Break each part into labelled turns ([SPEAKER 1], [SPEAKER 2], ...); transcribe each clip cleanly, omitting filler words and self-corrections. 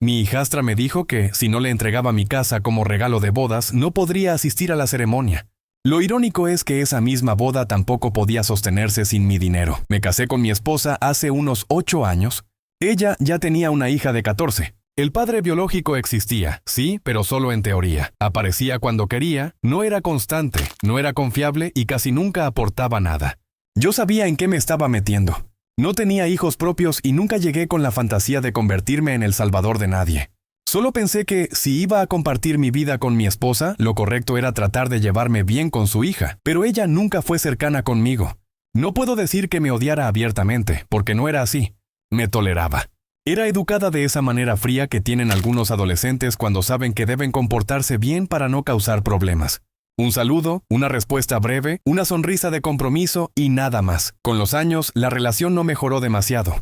[SPEAKER 1] Mi hijastra me dijo que, si no le entregaba mi casa como regalo de bodas, no podría asistir a la ceremonia. Lo irónico es que esa misma boda tampoco podía sostenerse sin mi dinero. Me casé con mi esposa hace unos 8 años. Ella ya tenía una hija de 14. El padre biológico existía, sí, pero solo en teoría. Aparecía cuando quería, no era constante, no era confiable y casi nunca aportaba nada. Yo sabía en qué me estaba metiendo. No tenía hijos propios y nunca llegué con la fantasía de convertirme en el salvador de nadie. Solo pensé que, si iba a compartir mi vida con mi esposa, lo correcto era tratar de llevarme bien con su hija, pero ella nunca fue cercana conmigo. No puedo decir que me odiara abiertamente, porque no era así. Me toleraba. Era educada de esa manera fría que tienen algunos adolescentes cuando saben que deben comportarse bien para no causar problemas. Un saludo, una respuesta breve, una sonrisa de compromiso y nada más. Con los años, la relación no mejoró demasiado.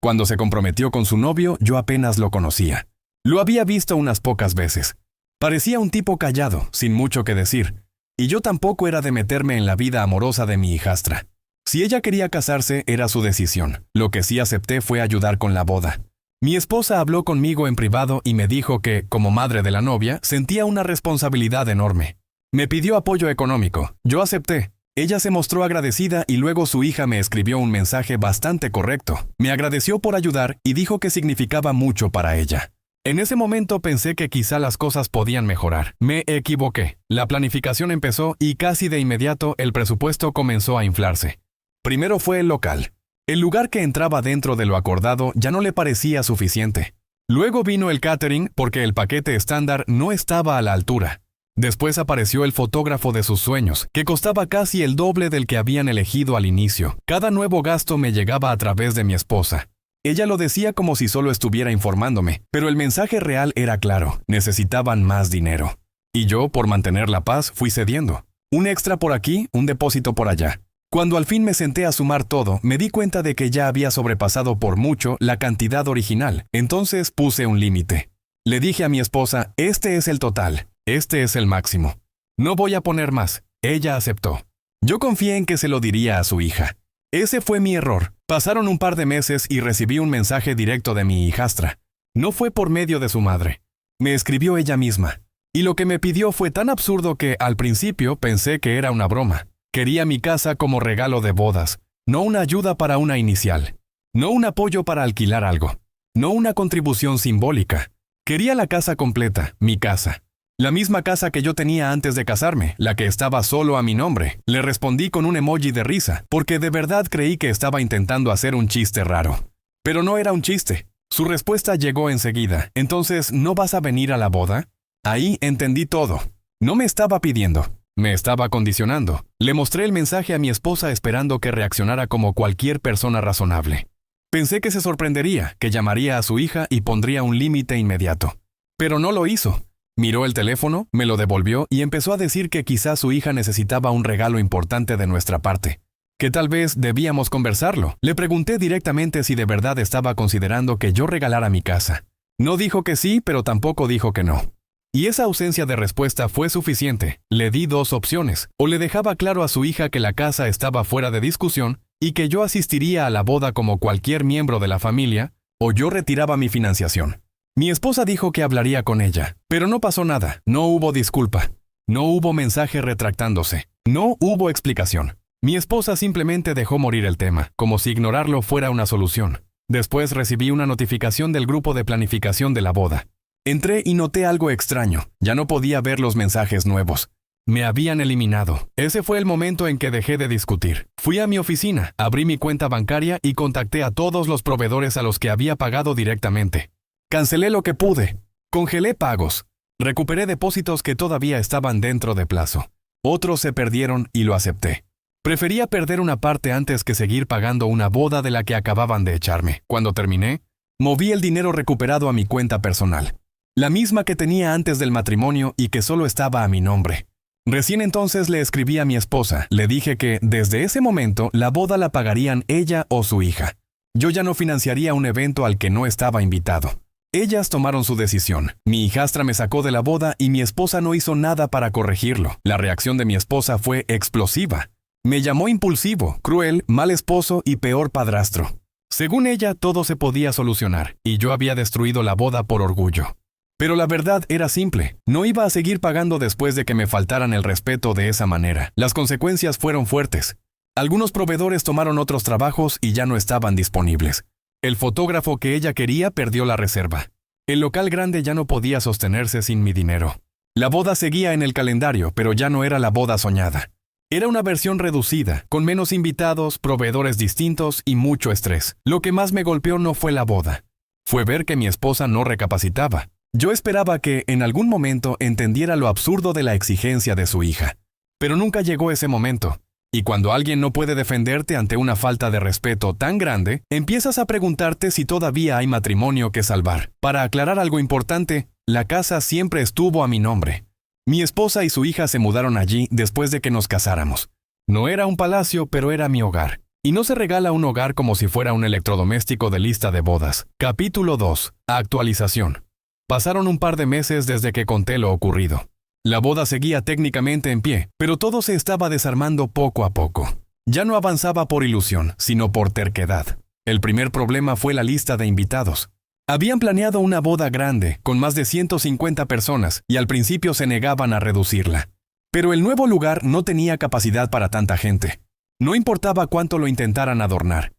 [SPEAKER 1] Cuando se comprometió con su novio, yo apenas lo conocía. Lo había visto unas pocas veces. Parecía un tipo callado, sin mucho que decir. Y yo tampoco era de meterme en la vida amorosa de mi hijastra. Si ella quería casarse, era su decisión. Lo que sí acepté fue ayudar con la boda. Mi esposa habló conmigo en privado y me dijo que, como madre de la novia, sentía una responsabilidad enorme. Me pidió apoyo económico. Yo acepté. Ella se mostró agradecida y luego su hija me escribió un mensaje bastante correcto. Me agradeció por ayudar y dijo que significaba mucho para ella. En ese momento pensé que quizá las cosas podían mejorar. Me equivoqué. La planificación empezó y casi de inmediato el presupuesto comenzó a inflarse. Primero fue el local. El lugar que entraba dentro de lo acordado ya no le parecía suficiente. Luego vino el catering porque el paquete estándar no estaba a la altura. Después apareció el fotógrafo de sus sueños, que costaba casi el doble del que habían elegido al inicio. Cada nuevo gasto me llegaba a través de mi esposa. Ella lo decía como si solo estuviera informándome, pero el mensaje real era claro: necesitaban más dinero. Y yo, por mantener la paz, fui cediendo. Un extra por aquí, un depósito por allá. Cuando al fin me senté a sumar todo, me di cuenta de que ya había sobrepasado por mucho la cantidad original. Entonces puse un límite. Le dije a mi esposa: este es el total, este es el máximo. No voy a poner más. Ella aceptó. Yo confié en que se lo diría a su hija. Ese fue mi error. Pasaron un par de meses y recibí un mensaje directo de mi hijastra. No fue por medio de su madre. Me escribió ella misma. Y lo que me pidió fue tan absurdo que, al principio, pensé que era una broma. Quería mi casa como regalo de bodas, no una ayuda para una inicial, no un apoyo para alquilar algo, no una contribución simbólica. Quería la casa completa, mi casa. La misma casa que yo tenía antes de casarme, la que estaba solo a mi nombre. Le respondí con un emoji de risa, porque de verdad creí que estaba intentando hacer un chiste raro. Pero no era un chiste. Su respuesta llegó enseguida. Entonces, ¿no vas a venir a la boda? Ahí entendí todo. No me estaba pidiendo. Me estaba condicionando. Le mostré el mensaje a mi esposa esperando que reaccionara como cualquier persona razonable. Pensé que se sorprendería, que llamaría a su hija y pondría un límite inmediato. Pero no lo hizo. Miró el teléfono, me lo devolvió y empezó a decir que quizás su hija necesitaba un regalo importante de nuestra parte. Que tal vez debíamos conversarlo. Le pregunté directamente si de verdad estaba considerando que yo regalara mi casa. No dijo que sí, pero tampoco dijo que no. Y esa ausencia de respuesta fue suficiente. Le di 2 opciones. O le dejaba claro a su hija que la casa estaba fuera de discusión y que yo asistiría a la boda como cualquier miembro de la familia, o yo retiraba mi financiación. Mi esposa dijo que hablaría con ella, pero no pasó nada. No hubo disculpa. No hubo mensaje retractándose. No hubo explicación. Mi esposa simplemente dejó morir el tema, como si ignorarlo fuera una solución. Después recibí una notificación del grupo de planificación de la boda. Entré y noté algo extraño. Ya no podía ver los mensajes nuevos. Me habían eliminado. Ese fue el momento en que dejé de discutir. Fui a mi oficina, abrí mi cuenta bancaria y contacté a todos los proveedores a los que había pagado directamente. Cancelé lo que pude. Congelé pagos. Recuperé depósitos que todavía estaban dentro de plazo. Otros se perdieron y lo acepté. Prefería perder una parte antes que seguir pagando una boda de la que acababan de echarme. Cuando terminé, moví el dinero recuperado a mi cuenta personal. La misma que tenía antes del matrimonio y que solo estaba a mi nombre. Recién entonces le escribí a mi esposa. Le dije que, desde ese momento, la boda la pagarían ella o su hija. Yo ya no financiaría un evento al que no estaba invitado. Ellas tomaron su decisión. Mi hijastra me sacó de la boda y mi esposa no hizo nada para corregirlo. La reacción de mi esposa fue explosiva. Me llamó impulsivo, cruel, mal esposo y peor padrastro. Según ella, todo se podía solucionar, y yo había destruido la boda por orgullo. Pero la verdad era simple, no iba a seguir pagando después de que me faltaran el respeto de esa manera. Las consecuencias fueron fuertes. Algunos proveedores tomaron otros trabajos y ya no estaban disponibles. El fotógrafo que ella quería perdió la reserva. El local grande ya no podía sostenerse sin mi dinero. La boda seguía en el calendario, pero ya no era la boda soñada. Era una versión reducida, con menos invitados, proveedores distintos y mucho estrés. Lo que más me golpeó no fue la boda. Fue ver que mi esposa no recapacitaba. Yo esperaba que, en algún momento, entendiera lo absurdo de la exigencia de su hija. Pero nunca llegó ese momento. Y cuando alguien no puede defenderte ante una falta de respeto tan grande, empiezas a preguntarte si todavía hay matrimonio que salvar. Para aclarar algo importante, la casa siempre estuvo a mi nombre. Mi esposa y su hija se mudaron allí después de que nos casáramos. No era un palacio, pero era mi hogar. Y no se regala un hogar como si fuera un electrodoméstico de lista de bodas. Capítulo 2. Actualización. Pasaron un par de meses desde que conté lo ocurrido. La boda seguía técnicamente en pie, pero todo se estaba desarmando poco a poco. Ya no avanzaba por ilusión, sino por terquedad. El primer problema fue la lista de invitados. Habían planeado una boda grande, con más de 150 personas, y al principio se negaban a reducirla. Pero el nuevo lugar no tenía capacidad para tanta gente. No importaba cuánto lo intentaran adornar.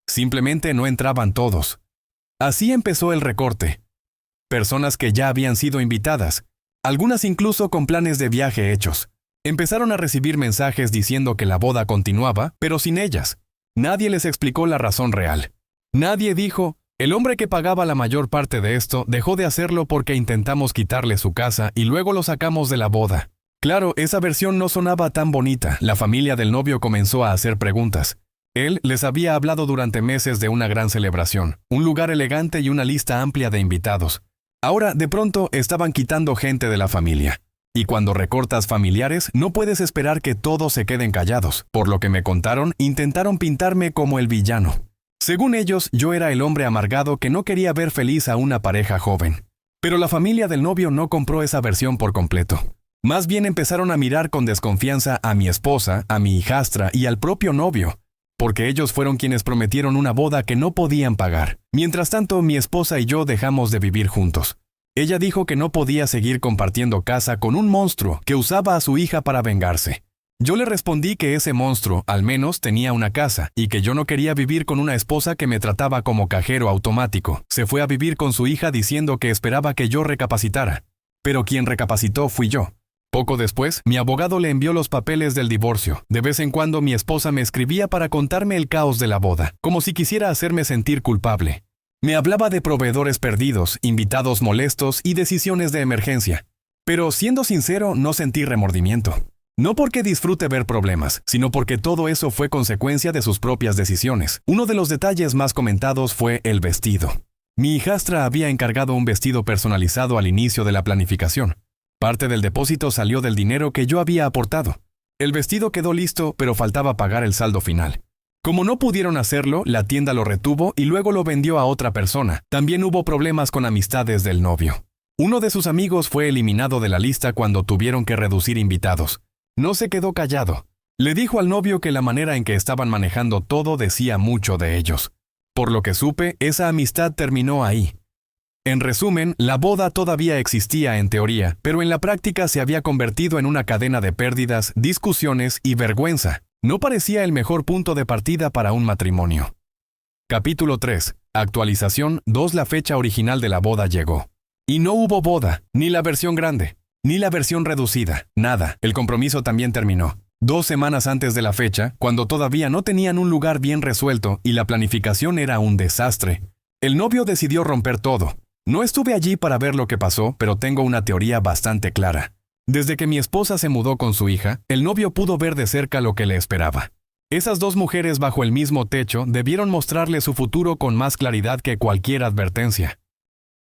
[SPEAKER 1] Simplemente no entraban todos. Así empezó el recorte. Personas que ya habían sido invitadas, algunas incluso con planes de viaje hechos, empezaron a recibir mensajes diciendo que la boda continuaba, pero sin ellas. Nadie les explicó la razón real. Nadie dijo: el hombre que pagaba la mayor parte de esto dejó de hacerlo porque intentamos quitarle su casa y luego lo sacamos de la boda. Claro, esa versión no sonaba tan bonita. La familia del novio comenzó a hacer preguntas. Él les había hablado durante meses de una gran celebración, un lugar elegante y una lista amplia de invitados. Ahora, de pronto, estaban quitando gente de la familia. Y cuando recortas familiares, no puedes esperar que todos se queden callados. Por lo que me contaron, intentaron pintarme como el villano. Según ellos, yo era el hombre amargado que no quería ver feliz a una pareja joven. Pero la familia del novio no compró esa versión por completo. Más bien empezaron a mirar con desconfianza a mi esposa, a mi hijastra y al propio novio, porque ellos fueron quienes prometieron una boda que no podían pagar. Mientras tanto, mi esposa y yo dejamos de vivir juntos. Ella dijo que no podía seguir compartiendo casa con un monstruo que usaba a su hija para vengarse. Yo le respondí que ese monstruo, al menos, tenía una casa, y que yo no quería vivir con una esposa que me trataba como cajero automático. Se fue a vivir con su hija diciendo que esperaba que yo recapacitara. Pero quien recapacitó fui yo. Poco después, mi abogado le envió los papeles del divorcio. De vez en cuando mi esposa me escribía para contarme el caos de la boda, como si quisiera hacerme sentir culpable. Me hablaba de proveedores perdidos, invitados molestos y decisiones de emergencia. Pero, siendo sincero, no sentí remordimiento. No porque disfrute ver problemas, sino porque todo eso fue consecuencia de sus propias decisiones. Uno de los detalles más comentados fue el vestido. Mi hijastra había encargado un vestido personalizado al inicio de la planificación. Parte del depósito salió del dinero que yo había aportado. El vestido quedó listo, pero faltaba pagar el saldo final. Como no pudieron hacerlo, la tienda lo retuvo y luego lo vendió a otra persona. También hubo problemas con amistades del novio. Uno de sus amigos fue eliminado de la lista cuando tuvieron que reducir invitados. No se quedó callado. Le dijo al novio que la manera en que estaban manejando todo decía mucho de ellos. Por lo que supe, esa amistad terminó ahí. En resumen, la boda todavía existía en teoría, pero en la práctica se había convertido en una cadena de pérdidas, discusiones y vergüenza. No parecía el mejor punto de partida para un matrimonio. Capítulo 3. Actualización 2. La fecha original de la boda llegó. Y no hubo boda, ni la versión grande, ni la versión reducida, nada. El compromiso también terminó. 2 semanas antes de la fecha, cuando todavía no tenían un lugar bien resuelto y la planificación era un desastre, el novio decidió romper todo. No estuve allí para ver lo que pasó, pero tengo una teoría bastante clara. Desde que mi esposa se mudó con su hija, el novio pudo ver de cerca lo que le esperaba. Esas dos mujeres bajo el mismo techo debieron mostrarle su futuro con más claridad que cualquier advertencia.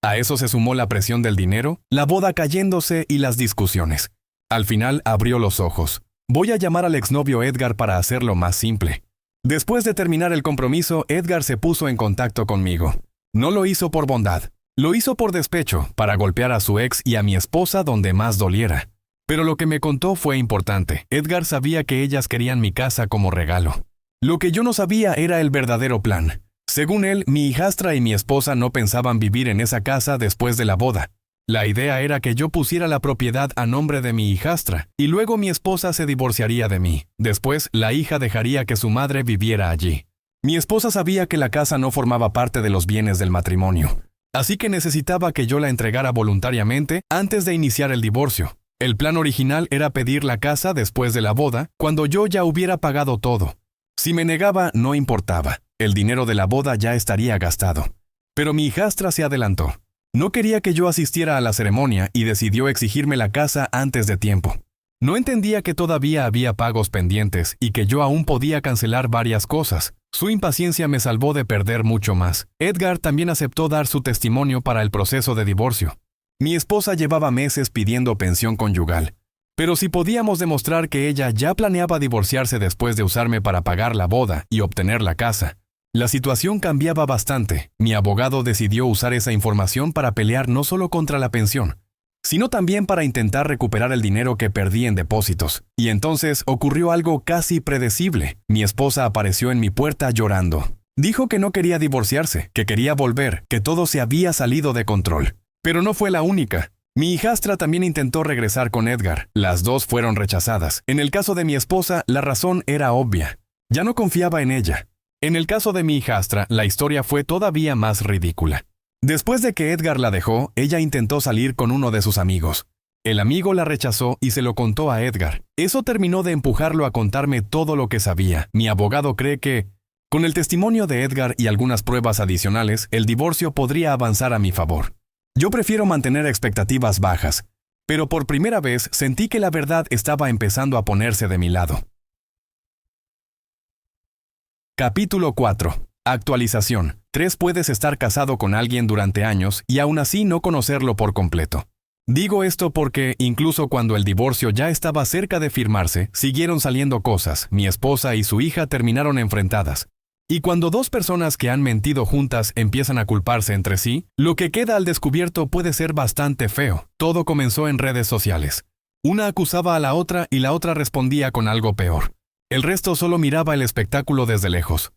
[SPEAKER 1] A eso se sumó la presión del dinero, la boda cayéndose y las discusiones. Al final abrió los ojos. Voy a llamar al exnovio Edgar para hacerlo más simple. Después de terminar el compromiso, Edgar se puso en contacto conmigo. No lo hizo por bondad. Lo hizo por despecho, para golpear a su ex y a mi esposa donde más doliera. Pero lo que me contó fue importante. Edgar sabía que ellas querían mi casa como regalo. Lo que yo no sabía era el verdadero plan. Según él, mi hijastra y mi esposa no pensaban vivir en esa casa después de la boda. La idea era que yo pusiera la propiedad a nombre de mi hijastra, y luego mi esposa se divorciaría de mí. Después, la hija dejaría que su madre viviera allí. Mi esposa sabía que la casa no formaba parte de los bienes del matrimonio, así que necesitaba que yo la entregara voluntariamente antes de iniciar el divorcio. El plan original era pedir la casa después de la boda, cuando yo ya hubiera pagado todo. Si me negaba, no importaba. El dinero de la boda ya estaría gastado. Pero mi hijastra se adelantó. No quería que yo asistiera a la ceremonia y decidió exigirme la casa antes de tiempo. No entendía que todavía había pagos pendientes y que yo aún podía cancelar varias cosas. Su impaciencia me salvó de perder mucho más. Edgar también aceptó dar su testimonio para el proceso de divorcio. Mi esposa llevaba meses pidiendo pensión conyugal. Pero si podíamos demostrar que ella ya planeaba divorciarse después de usarme para pagar la boda y obtener la casa, la situación cambiaba bastante. Mi abogado decidió usar esa información para pelear no solo contra la pensión, sino también para intentar recuperar el dinero que perdí en depósitos. Y entonces ocurrió algo casi predecible. Mi esposa apareció en mi puerta llorando. Dijo que no quería divorciarse, que quería volver, que todo se había salido de control. Pero no fue la única. Mi hijastra también intentó regresar con Edgar. Las dos fueron rechazadas. En el caso de mi esposa, la razón era obvia. Ya no confiaba en ella. En el caso de mi hijastra, la historia fue todavía más ridícula. Después de que Edgar la dejó, ella intentó salir con uno de sus amigos. El amigo la rechazó y se lo contó a Edgar. Eso terminó de empujarlo a contarme todo lo que sabía. Mi abogado cree que, con el testimonio de Edgar y algunas pruebas adicionales, el divorcio podría avanzar a mi favor. Yo prefiero mantener expectativas bajas, pero por primera vez sentí que la verdad estaba empezando a ponerse de mi lado. Capítulo 4. Actualización. 3. Puedes estar casado con alguien durante años y aún así no conocerlo por completo. Digo esto porque, incluso cuando el divorcio ya estaba cerca de firmarse, siguieron saliendo cosas. Mi esposa y su hija terminaron enfrentadas. Y cuando dos personas que han mentido juntas empiezan a culparse entre sí, lo que queda al descubierto puede ser bastante feo. Todo comenzó en redes sociales. Una acusaba a la otra y la otra respondía con algo peor. El resto solo miraba el espectáculo desde lejos.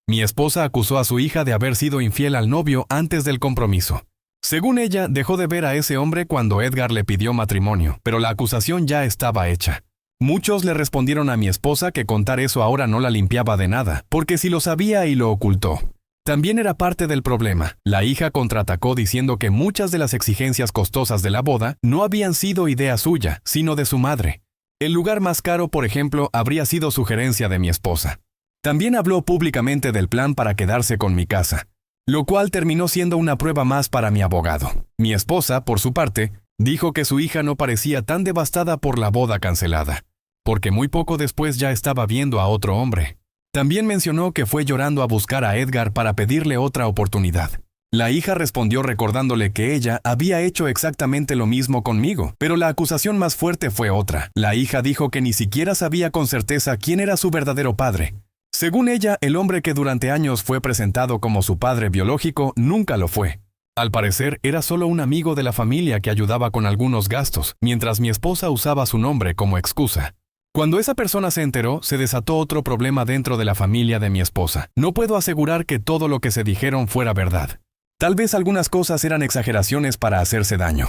[SPEAKER 1] Mi esposa acusó a su hija de haber sido infiel al novio antes del compromiso. Según ella, dejó de ver a ese hombre cuando Edgar le pidió matrimonio, pero la acusación ya estaba hecha. Muchos le respondieron a mi esposa que contar eso ahora no la limpiaba de nada, porque si lo sabía y lo ocultó. También era parte del problema. La hija contraatacó diciendo que muchas de las exigencias costosas de la boda no habían sido idea suya, sino de su madre. El lugar más caro, por ejemplo, habría sido sugerencia de mi esposa. También habló públicamente del plan para quedarse con mi casa, lo cual terminó siendo una prueba más para mi abogado. Mi esposa, por su parte, dijo que su hija no parecía tan devastada por la boda cancelada, porque muy poco después ya estaba viendo a otro hombre. También mencionó que fue llorando a buscar a Edgar para pedirle otra oportunidad. La hija respondió recordándole que ella había hecho exactamente lo mismo conmigo, pero la acusación más fuerte fue otra. La hija dijo que ni siquiera sabía con certeza quién era su verdadero padre. Según ella, el hombre que durante años fue presentado como su padre biológico nunca lo fue. Al parecer, era solo un amigo de la familia que ayudaba con algunos gastos, mientras mi esposa usaba su nombre como excusa. Cuando esa persona se enteró, se desató otro problema dentro de la familia de mi esposa. No puedo asegurar que todo lo que se dijeron fuera verdad. Tal vez algunas cosas eran exageraciones para hacerse daño.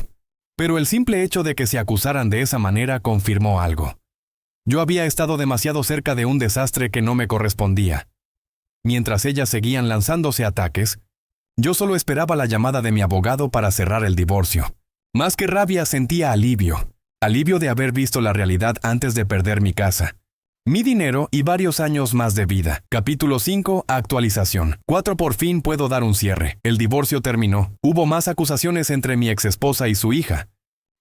[SPEAKER 1] Pero el simple hecho de que se acusaran de esa manera confirmó algo. Yo había estado demasiado cerca de un desastre que no me correspondía. Mientras ellas seguían lanzándose ataques, yo solo esperaba la llamada de mi abogado para cerrar el divorcio. Más que rabia, sentía alivio. Alivio de haber visto la realidad antes de perder mi casa, mi dinero y varios años más de vida. Capítulo 5. Actualización. 4. Por fin puedo dar un cierre. El divorcio terminó. Hubo más acusaciones entre mi exesposa y su hija,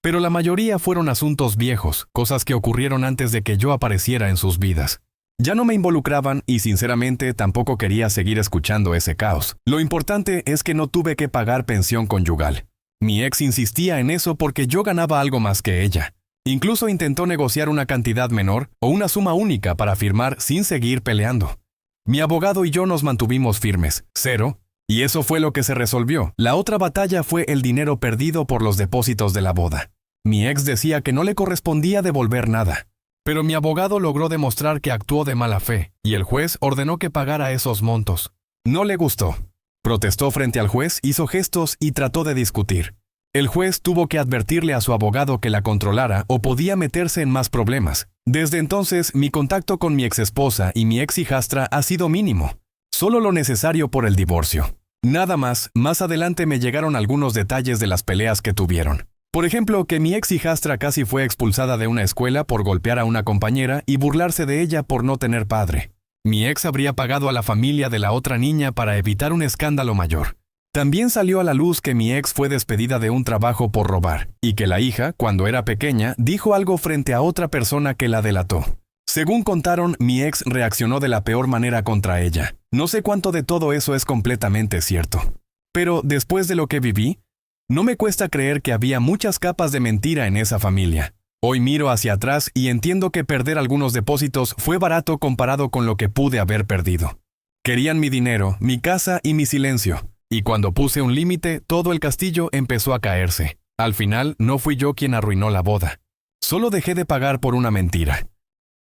[SPEAKER 1] pero la mayoría fueron asuntos viejos, cosas que ocurrieron antes de que yo apareciera en sus vidas. Ya no me involucraban y sinceramente tampoco quería seguir escuchando ese caos. Lo importante es que no tuve que pagar pensión conyugal. Mi ex insistía en eso porque yo ganaba algo más que ella. Incluso intentó negociar una cantidad menor o una suma única para firmar sin seguir peleando. Mi abogado y yo nos mantuvimos firmes, 0, y eso fue lo que se resolvió. La otra batalla fue el dinero perdido por los depósitos de la boda. Mi ex decía que no le correspondía devolver nada, pero mi abogado logró demostrar que actuó de mala fe, y el juez ordenó que pagara esos montos. No le gustó. Protestó frente al juez, hizo gestos y trató de discutir. El juez tuvo que advertirle a su abogado que la controlara o podía meterse en más problemas. Desde entonces, mi contacto con mi exesposa y mi ex hijastra ha sido mínimo. Solo lo necesario por el divorcio. Nada más, más adelante me llegaron algunos detalles de las peleas que tuvieron. Por ejemplo, que mi ex hijastra casi fue expulsada de una escuela por golpear a una compañera y burlarse de ella por no tener padre. Mi ex habría pagado a la familia de la otra niña para evitar un escándalo mayor. También salió a la luz que mi ex fue despedida de un trabajo por robar, y que la hija, cuando era pequeña, dijo algo frente a otra persona que la delató. Según contaron, mi ex reaccionó de la peor manera contra ella. No sé cuánto de todo eso es completamente cierto. Pero después de lo que viví, no me cuesta creer que había muchas capas de mentira en esa familia. Hoy miro hacia atrás y entiendo que perder algunos depósitos fue barato comparado con lo que pude haber perdido. Querían mi dinero, mi casa y mi silencio. Y cuando puse un límite, todo el castillo empezó a caerse. Al final, no fui yo quien arruinó la boda. Solo dejé de pagar por una mentira.